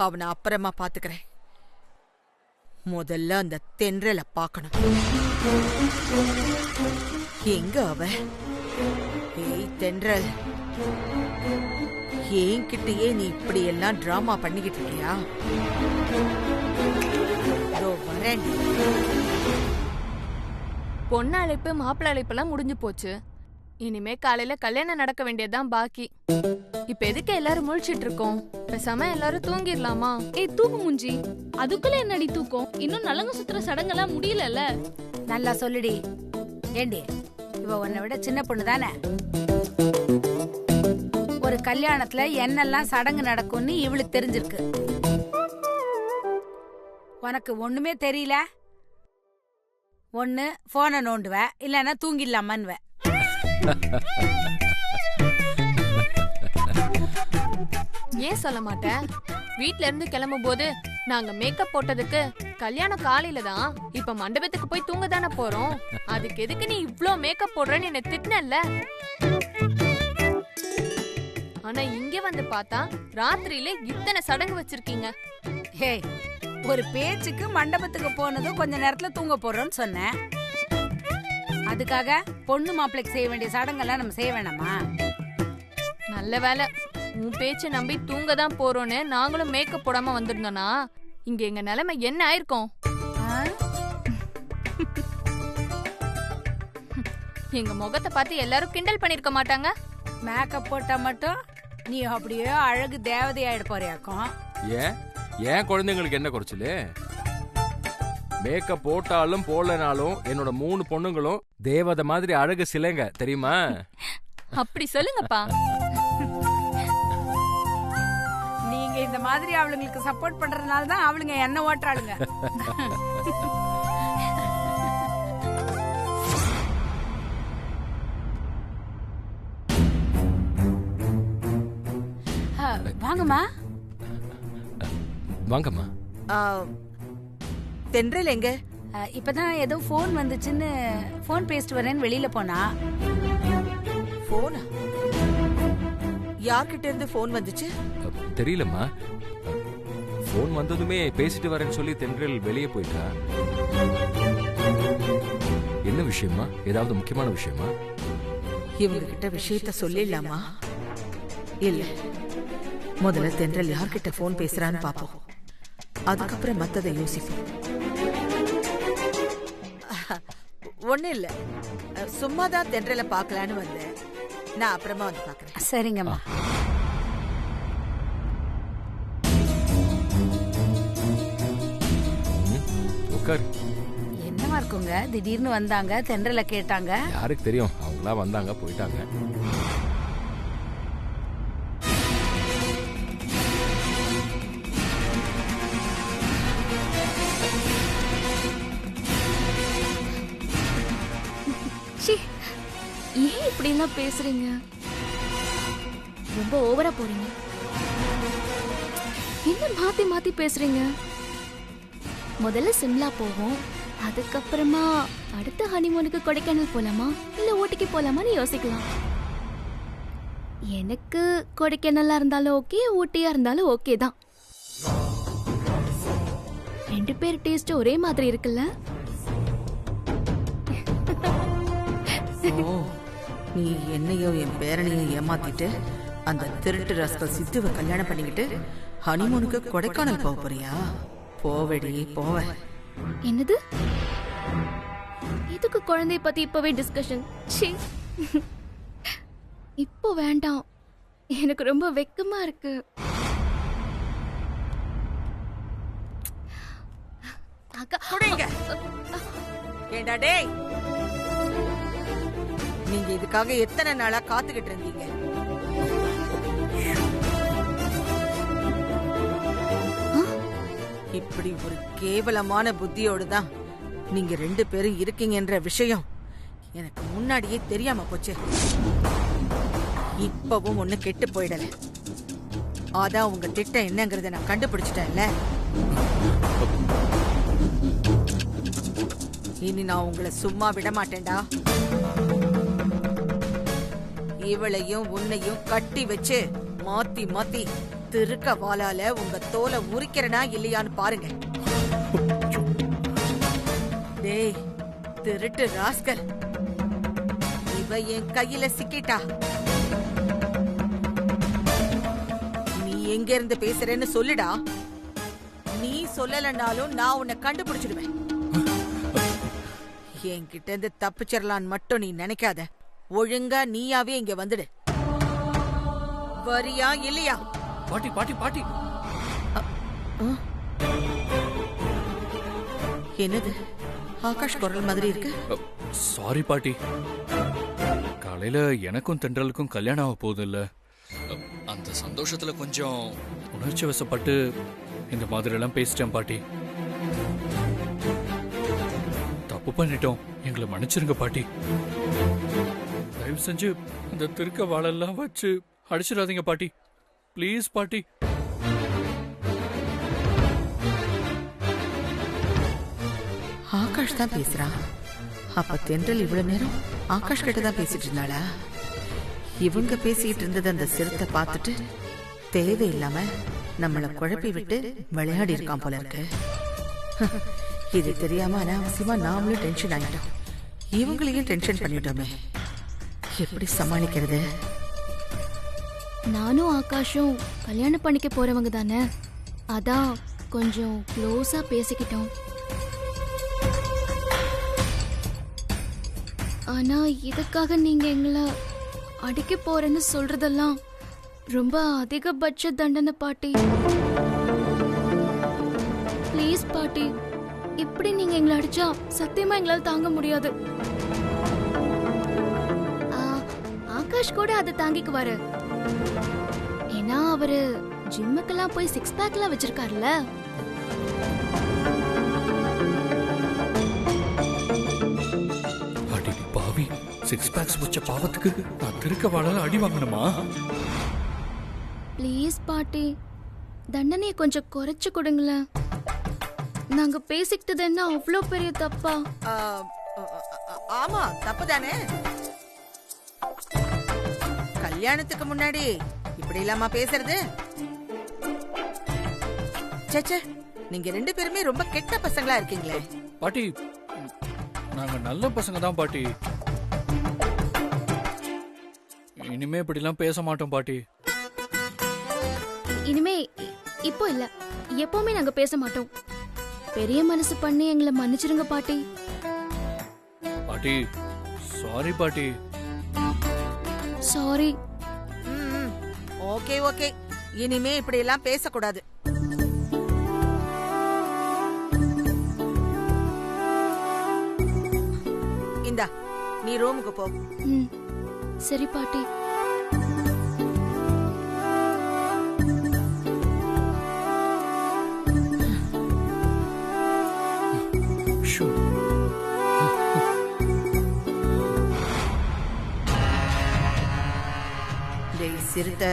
அவனை அப்புறமா பாத்துக்கிறேன். முதல்ல அந்த தென்றலை பார்க்கணும். எங்க அவ? ஏய் தென்றல், என்கிட்டயே நீ இப்படி எல்லாம் டிராமா பண்ணிக்கிட்டு இருக்கியா? வரேன். பொண்ணு அழைப்பு மாப்பிள்ள அழைப்பெல்லாம் முடிஞ்சு போச்சு. இனிமே காலையில கல்யாணம் நடக்க வேண்டியதுதான் பாக்கி. இப்ப எதுக்கு எல்லாரும் முழிச்சிட்டு இருக்கோம்? பேசாம எல்லாரும் தூங்கிடலாமா? ஏய் தூக்கு மூஞ்சி, அதுக்குள்ள என்னடி தூக்கம்? இன்னும் நலங்கு சுத்துற சடங்கெல்லாம் முடியலல்ல. நல்லா சொல்லுடி. ஏண்டி, இவ உன்னை விட சின்ன பொண்ணு தானே? ஒரு கல்யாணத்துல என்னெல்லாம் சடங்கு நடக்கும்னு இவளுக்கு தெரிஞ்சிருக்கு. உனக்கு ஒண்ணுமே தெரியல. ஒண்ணு போனை நோண்டுவ, இல்லன்னா தூங்கிடலாமன்னுவ. ஏன் சொல்ல மாட்டேன்? வீட்ல இருந்து கிளம்பும் போது நாங்க மேக்கப் போட்டதுக்கு கல்யாணம் காலையில தான், இப்ப மண்டபத்துக்கு போய் தூங்க தானே போறோம். அதுக்கு எதுக்கு நீ இவ்ளோ மேக்கப் போடுறன்னு என்ன திட்டினல்ல? ஆனா இங்க வந்து பார்த்தா ராத்திரியில இத்தனை சடங்கு வச்சிருக்கீங்க. ஹே, ஒரு பேச்சுக்கு மண்டபத்துக்கு போனதும் கொஞ்ச நேரத்துல தூங்க போறோம்னு சொன்னேன். அதுக்காக பொண்ணு மாப்பிள்ளைக்கு செய்ய வேண்டிய சடங்கெல்லாம் நம்ம செய்ய வேணாமா? நல்ல வேலை, உன் பேச்சை நம்பி தூங்க தான் போறோன்னு நாங்களும் மேக்கப் போடாம வந்திருந்தோம்னா இங்க எங்க நிலைமை என்ன ஆயிருக்கும்? எங்க முகத்தை பார்த்து எல்லாரும் கிண்டல் பண்ணிருக்க மாட்டாங்க? மேக்கப் போட்டா மட்டும் நீ அப்படியே அழகு தேவதை ஆயிட போறியாக்கும். ஏன் குழந்தைங்களுக்கு என்ன குறைச்சலு? மேக்கப் போட்டாலும் போடலனாலும் என்னோட 3 பொண்ணுங்களும் தேவதை மாதிரி அழகு சிலைங்க, தெரியுமா? அப்படி சொல்லுங்கப்பா. நீங்க இந்த மாதிரி அவளுங்களுக்கு சப்போர்ட் பண்றதுனால தான் அவளுங்க என்ன ஓட்டுறாளுங்க. வாங்கம்மா. வாங்கம்மா. தென்றல் எங்க? இப்பதான் ஏதோ போன் வந்துச்சுன்னு போன் பேசிட்டு வரேன்னு வெளியில போனா. போனா? யார்கிட்ட இருந்து போன் வந்துச்சு? தெரியலம்மா. போன் வந்ததுமே பேசிட்டு வரேன்னு சொல்லி தென்றல் வெளியே போயிட்டா. என்ன விஷயமா? ஏதாவது முக்கியமான விஷயமா? இவங்க கிட்ட விஷயத்த சொல்லிடலாமா? இல்ல, முதல்ல தென்றல் யார்கிட்ட போன் பேசுறான்னு பாப்போம். அதுக்கப்புறம் மத்ததை யோசிப்போம். ஒண்ணு இல்ல, சும்மாதான் தென்றலை பாக்கலான்னு வந்தேன். நான் அப்புறமா வந்து பாக்குறேன். சரிங்கம்மா. என்னவா இருக்குங்க, திடீர்னு வந்தாங்க, தென்றலை கேட்டாங்க. யாருக்கு தெரியும், அவங்களா வந்தாங்க போயிட்டாங்க. ஏன் இப்படி எல்லாம் பேசுறீங்க? ரொம்ப ஓவரா போறீங்க. என்ன மாத்தி மாத்தி பேசுறீங்க? முதல்ல சிம்லா போவோம், அதுக்கப்புறமா அடுத்த ஹனிமூனுக்கு கொடைக்கானல் போலாமா இல்ல ஊட்டிக்கு போலாமான்னு யோசிக்கலாம். எனக்கு கொடைக்கானலா இருந்தாலும் ஓகே, ஊட்டியா இருந்தாலும் ஓகே தான். 2 பேர் டேஸ்ட் ஒரே மாதிரி இருக்குல்ல? நீ என்னையோ என் பேரனையும் ஏமாத்திட்டு அந்த திருட்டு ராஸ்கல் சித்துவை கல்யாணம் பண்ணிக்கிட்டு ஹனிமூனுக்கு கொடைக்கானல் போக போறியா? போவடி போவ. என்னது? இதுக்கு குழந்தைய பத்தி இப்பவே டிஸ்கஷன்? இப்போ வேண்டாம், எனக்கு ரொம்ப வெக்கமா இருக்கு. அக்கா குடிங்க. ஏண்டா டேய், நீங்க இதுக்காக எத்தனை நாளா காத்துக்கிட்டு இருந்தீங்க? இப்படி ஒரு கேவலமான புத்தியோடு தான் நீங்க 2 பேரும் இருக்கீங்கன்ற விஷயம் எனக்கு முன்னாடியே தெரியாம போச்சு. இப்பவும் ஒண்ணு கெட்டு போயிடல. அதான் உங்க திட்டம் என்னங்கறத நான் கண்டுபிடிச்சிட்டேன்ல. இனி நான் உங்களை சும்மா விட மாட்டேன்டா. இவளையும் உன்னையும் கட்டி வச்சு மாத்தி மாத்தி திருக்க வாளால உங்க தோலை உரிக்கிறனா இல்லையான்னு பாருங்க. டேய் திருட்டு ராஸ்கல், இவ என் கையில சிக்கிட்டா. நீ எங்க இருந்து பேசுறேன்னு சொல்லுடா. நீ சொல்லலனாலும் நான் உன்னை கண்டுபிடிச்சிடுவேன். என்கிட்ட இருந்து தப்பிச்சிடலான்னு மட்டும் நீ நினைக்காத. ஒழுங்கா நீயாவே இங்க வந்துடு. வரியா இல்லையா? பாட்டி பாட்டி பாட்டி, என்னது ஆகாஷ் குரல் மாதிரி இருக்கு? சாரி பாட்டி. காலையில எனக்கும் தென்றலுக்கும் கல்யாணம் ஆக போகுது இல்ல, அந்த சந்தோஷத்துல கொஞ்சம் உணர்ச்சி வசப்பட்டு இந்த மாதிரி எல்லாம் பேசிட்டேன் பாட்டி. தப்பு பண்ணிட்டோம், எங்களை மன்னிச்சிருங்க பாட்டி. தயவு செஞ்சு அந்த திருக்க வாழெல்லாம் வச்சு அடிச்சிடாதீங்க பாட்டி, ப்ளீஸ் பாட்டி. ஆகாஷ் தான் பேசுறான். அப்ப தென்றல் இவ்வளவு நேரம் ஆகாஷ் கிட்ட தான் பேசிட்டு இருந்தாளா? இவங்க பேசிட்டு இருந்தது அந்த சிறுத்தை பார்த்துட்டு தேவையில்லாம நம்மள குழப்பி விட்டு விளையாடி இருக்கான் போல இருக்கு. இது தெரியாம அனாவசியமா நாமளும் டென்ஷன் ஆயிட்டோம். இவங்களையும் டென்ஷன் பண்ணிட்டோமே, எப்படி சமாளிக்கிறது? நானும் ஆகாஷும் கல்யாணம் பண்ணிக்க போறவங்க தானே, அதான் கொஞ்சம் க்ளோஸா பேசிக்கிட்டோம். ஆனா இதுக்காக நீங்க எங்களை அடிக்க போறேன்னு சொல்றதெல்லாம் ரொம்ப அதிகபட்ச தண்டனை பாட்டி. ப்ளீஸ் பாட்டி, இப்படி நீங்க எங்களை அடிச்சா சத்தியமா எங்களால தாங்க முடியாது. ஆகாஷ் கூட அதை தாங்கிக்குவாரு, ஏன்னா அவரு ஜிம்முக்கெல்லாம் போய் 6 பேக்லாம் வச்சிருக்காருல்ல. அடி பாவி, 6 பேக்ஸ் வச்ச பாவத்துக்கு நான் திருக்க வாழல அடி வாங்கணுமா? ப்ளீஸ் பாட்டி, தண்டனையை கொஞ்சம் குறைச்சு கொடுங்களேன். நாங்க பேசிக்கிட்டது என்ன அவ்வளோ பெரிய தப்பா? ஆமா தப்புதானே. கல்யாணத்துக்கு முன்னாடி இப்படி இல்லாம பேசுறது? சச்சே, நீங்க 2 பேருமே ரொம்ப கெட்ட பசங்களா இருக்கீங்களே. பாட்டி, நாங்க நல்ல பசங்க தான் பாட்டி. இனிமே இப்படிலாம் பேச மாட்டோம் பாட்டி. இனிமே இப்போ இல்ல, எப்பவுமே நாங்க பேச மாட்டோம். பெரிய மனசு பண்ணி எங்களை மன்னிச்சிருங்க பாட்டி. பாட்டி சாரி பாட்டி. சாரி. ஓகே ஓகே, இனிமே இப்படி எல்லாம் பேசக்கூடாது. இந்தா நீ ரூமுக்கு போ. சரி பாட்டி. சிறுத்த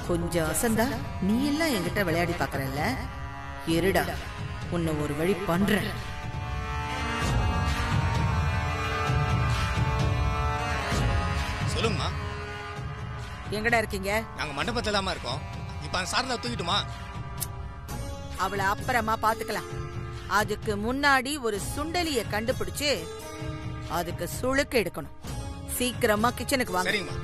கொஞ்சம் அசந்தா நீ எல்லாம் என்கிட்ட விளையாடி பாக்குறல்ல, இருடா உன்னை ஒரு வழி பண்ற. சொல்லுங்கம்மா. எங்கடா இருக்கீங்க? நாங்க மண்டபத்துல தான் இருக்கோம். இப்ப அந்த சாரதா தூக்கிட்டுமா? அவளை அப்புறமா பாத்துக்கலாம். அதுக்கு முன்னாடி ஒரு சுண்டலிய கண்டுபிடிச்சு அதுக்கு சுளுக்கு எடுக்கணும். சீக்கிரமா கிச்சனுக்கு வாங்க. சரிங்கம்மா.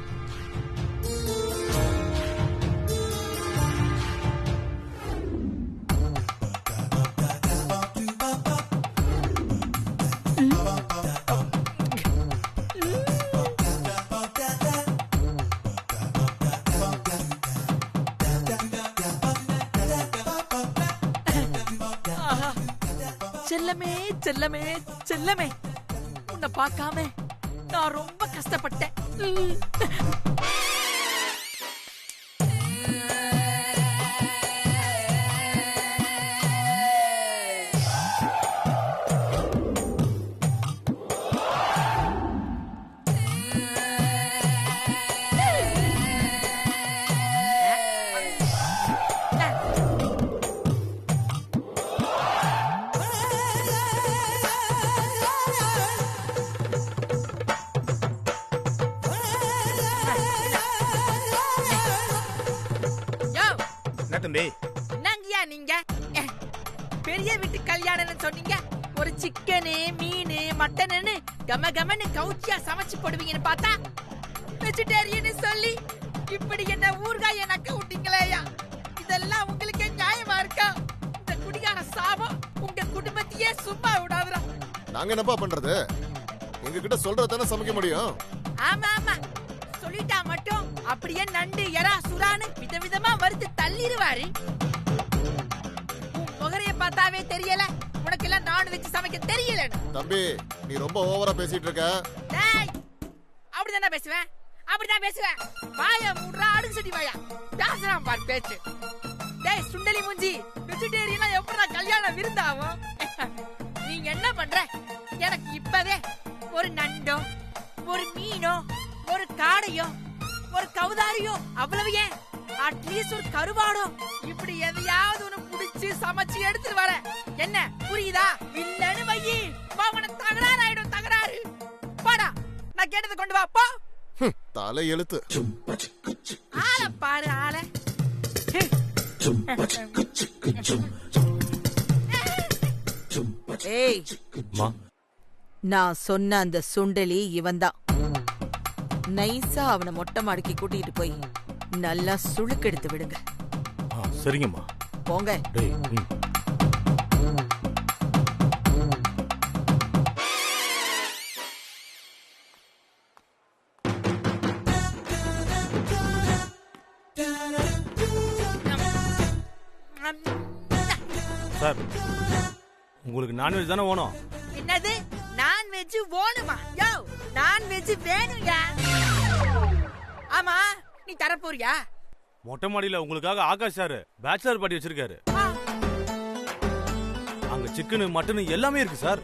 செல்லமே செல்லமே செல்லமே, உன்னை பார்க்காம நான் ரொம்ப கஷ்டப்பட்டேன். நீங்க? பெரிய வீட்டு கல்யாணம்னு சொன்னீங்க. ஒரு சிக்கனு மீன் மட்டன்னு கம கமன்னு கவுச்சியா சமைச்சு போடுவீங்கன்னு பார்த்தா வெஜிடேரியன் சொல்லி இப்படி என்ன ஊர்காய நக்க விட்டீங்களேயா? இதெல்லாம் உங்களுக்கு நியாயமா இருக்கா? இந்த குடிகார சாபம் உங்க குடும்பத்தையே சும்மா விடாதுடா. நாங்க என்னப்பா பண்றது? எங்க கிட்ட சொல்றதானே சமைக்க முடியும். ஆமா ஆமா, சொல்லிட்டா மட்டும் அப்படியே நண்டு எறா சுறான்னு விதவிதமா வறுத்து தள்ளிடுவாரு. உன் முகரைய பார்த்தாவே தெரியல உனக்கு எல்லாம் நான்வெஜ் சமைக்க தெரியல. தம்பி, நீ ரொம்ப ஓவரா பேசிட்டு இருக்க. டேய், அப்படிதானே பேசுவேன், அப்படிதான் பேசுவேன். வாய மூடுறா, அடுக்கு சட்டி வாயா. பேசுறான் பாரு பேச்சு. டேய் சுண்டலி மூஞ்சி, வெஜிடேரியனா எப்படா கல்யாணம் விருந்தாவும்? நீ என்ன பண்ற? எனக்கு இப்பவே ஒரு நண்டோ ஒரு மீனோ ஒரு காடையோ ஒரு கவுதாரியோ, அவ்வளவு ஏன் அட்லீஸ்ட் ஒரு கருவாடோ இப்படி எதையாவது ஒண்ணு புடிச்சு சமைச்சு எடுத்துட்டு வர. என்ன புரியுதா? இல்லன்னு வையி பாவன தகராறு ஆயிடும். தகராறு பாடா, நான் கேட்டதை கொண்டு வா போ. தலை எழுத்து. ஆள பாரு ஆள. ஏய், நான் சொன்ன அந்த சுண்டலி இவன்தான். நைஸா அவனை மொட்டை மாடிக்கு கூட்டிட்டு போய் நல்லா சுளுக்கெடுத்து விடுங்க. சரிங்கம்மா. போங்க. சார், உங்களுக்கு நான்வெஜ் தானே வேணும்? என்னது நான்வெஜ் வேணுமா? யோ, நான்வெஜ் வேணும்யா. ஆமா, நீ தர போறியா? மொட்டை மாடியில உங்களுக்காக ஆகாஷ் சார் பேச்சுலர் பார்ட்டி வச்சிருக்காரு. அங்க சிக்கன் மட்டன் எல்லாமே இருக்கு சார்.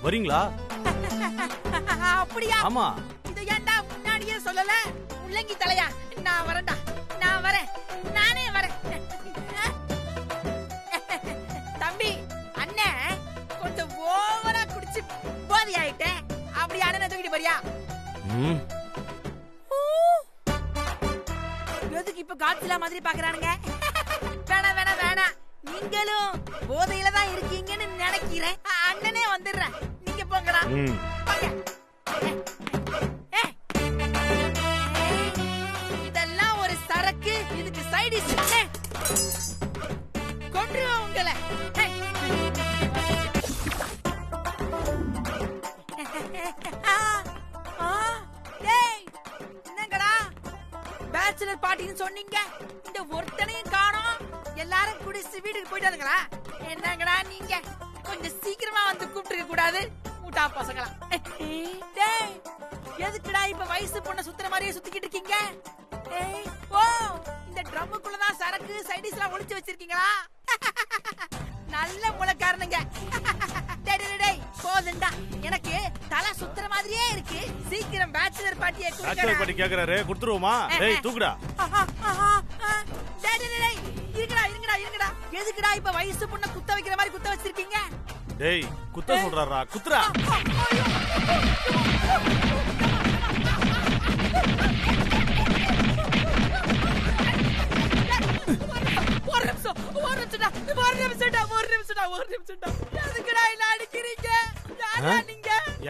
வரீங்களா? அப்படியா? ஆமா. இது ஏன்டா முன்னாடியே சொல்லல? முள்ளங்கி தலையா, நான் வரேன்டா. நான் வரேன், நானே வரேன். தம்பி, அண்ணன் கொஞ்சம் ஓவரா குடிச்சு போதை ஆயிட்டேன். அப்படி அண்ணனை தூக்கிட்டு போறியா? எதுக்கு இப்ப காட்சிலா மாதிரி பாக்குறானுங்க? வேணா வேணா வேணா, நீங்களும் போதையில தான் இருக்கீங்கன்னு நினைக்கிறேன். அண்ணனே வந்துடுறேன், நீங்க போங்கடா. இதெல்லாம் ஒரு சரக்கு, இதுக்கு சைடு கொன்றுவோம் உங்களை. என்னங்கடா பேச்சுலர் பார்ட்டின்னு சொன்னீங்க, இந்த ஒருத்தனையும் காணோம். எல்லாரும் குடிச்சு வீட்டுக்கு போயிட்டாருங்களா? என்னங்கடா நீங்க கொஞ்சம் சீக்கிரமா வந்து கூப்பிட்டு கூடாது? முட்டா பசங்களா. டேய், எதுக்குடா இப்ப வயசு பொண்ண சுத்துற மாதிரியே சுத்திக்கிட்டு இருக்கீங்க? ஓ, இந்த ட்ரம்முக்குள்ளதான் சரக்கு சைடிஸ் எல்லாம் ஒளிச்சு வச்சிருக்கீங்களா? நல்ல முளைக்காரனுங்க. போதுண்டா, எனக்கு தலை சுத்துற மாதிரியே இருக்கு. சீக்கிரம் பேச்சுலர் பார்ட்டியை பேச்சுலர் பார்ட்டி கேக்குறாரு, கொடுத்துருவோமா? டேய் தூக்குடா. இருங்கடா இருங்கடா இருங்கடா. எதுக்குடா இப்ப வயசு பொண்ண குத்த வைக்கிற மாதிரி குத்த வச்சிருக்கீங்க? டேய் குத்த சொல்றாரா, குத்துறா.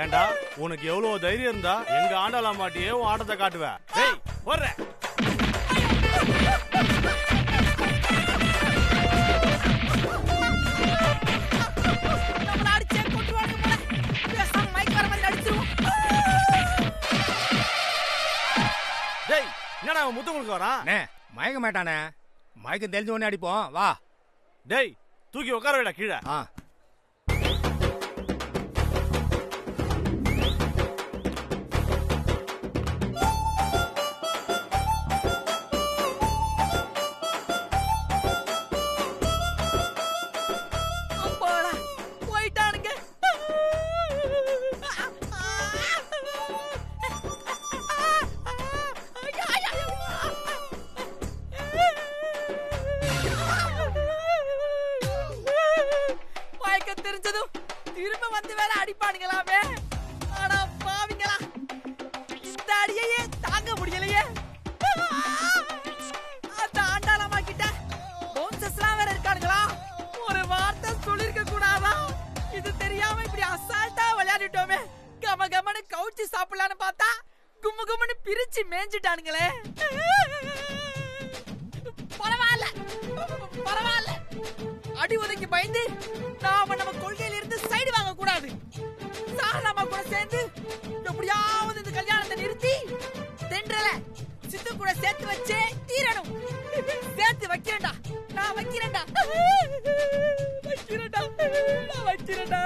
ஏண்டா, உனக்கு எவ்வளவு தைரியம் இருந்தா எங்க ஆண்டாள மாட்டியே உன் ஆட்டத்தை காட்டுவேன். டேய் போற. டேய், என்னடா அவன் முத்தம் கொடுக்க வரான்? மயக்க மாட்டானே, மயக்கம் தெரிஞ்ச உடனே அடிப்போம் வா. டேய் தூக்கி உட்கார வைடா கீழே. போயிட்டானுங்க. மயக்கம் தெரிஞ்சதும் திரும்ப வந்து வேற அடிப்பானுங்களாமே. ஆனா பாவிங்களா, இந்த அடியையே தாங்க முடியலையே. அந்த ஆண்டாளம்மா கிட்ட அசால்ட்டா விளையாடிட்டோமே. கம கமன்னு கவுச்சி சாப்பிடலான்னு பார்த்தா கும்மு கும்முன்னு பிரிச்சு மேய்ஞ்சிட்டானுங்களே. பரவாயில்ல பரவாயில்ல, அடி உதைக்கு பயந்து நாம நம்ம கொள்கையில இருந்து சைடு வாங்க கூடாது. சாரலாமா கூட சேர்ந்து எப்படியாவது இந்த கல்யாணத்தை நிறுத்தி தென்றல சித்து கூட சேர்த்து வச்சே தீரணும். சேர்த்து வைக்கிறேன்டா, நான் வைக்கிறேன்டா, வைக்கிறேன்டா.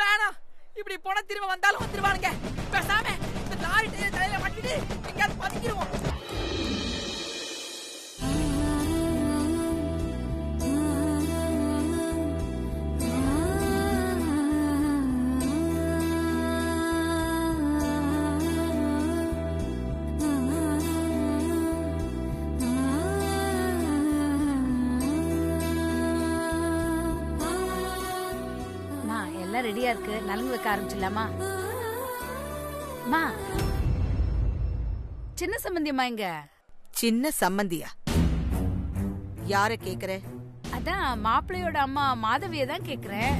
வேணாம், இப்படி போன திரும்ப வந்தாலும் வந்துருவானுங்க. பேசாம இந்த லாரி டயர் தலையில மாட்டிட்டு எங்கேயாவது பதுக்கிடுவோம். ரெடியா இருக்கு, நலங்கு வைக்க ஆரம்பிச்சிடலாமா? சின்ன சம்பந்தியம்மா இங்க. சின்ன சம்பந்தியா? யார கேக்குற? அதான் மாப்பிள்ளையோட அம்மா மாதவியை தான் கேக்குறேன்.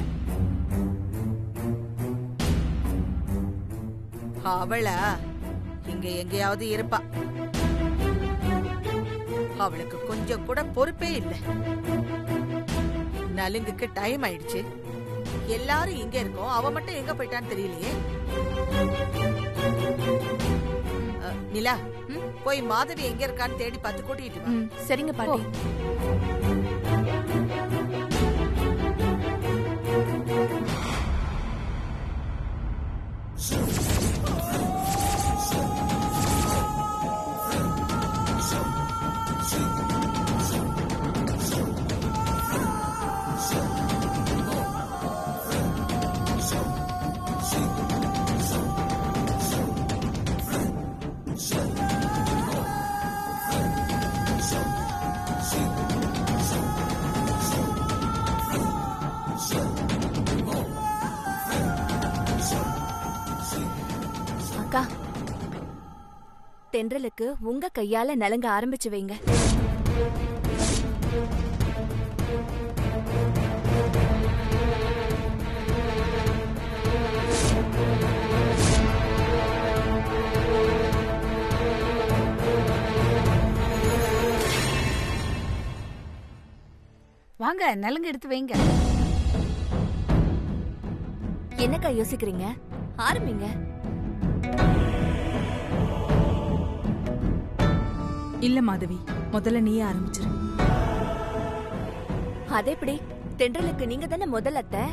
அவளா இங்க எங்கேயாவது இருப்பா. அவளுக்கு கொஞ்சம் கூட பொறுப்பே இல்லை. நலுங்குக்கு டைம் ஆயிடுச்சு, எல்லாரும் இங்க இருக்கோம், அவ மட்டும் எங்க போயிட்டான்னு தெரியலையே. நிலா, போய் மாதவி எங்க இருக்கான்னு தேடி பார்த்து கூட்டிட்டு வா. சரிங்க பாட்டி. அக்கா, தென்றலுக்கு உங்க கையால நலங்க ஆரம்பிச்சு வைங்க. வாங்க, நலங்கு எடுத்து வைங்க. என்னக்கா யோசிக்கிறீங்க? ஆரம்பிங்க. இல்ல மாதவி, முதல்ல நீயே ஆரம்பிச்சிரு. அதேப்படி தென்றலுக்கு நீங்க தானே முதல் அத்தை.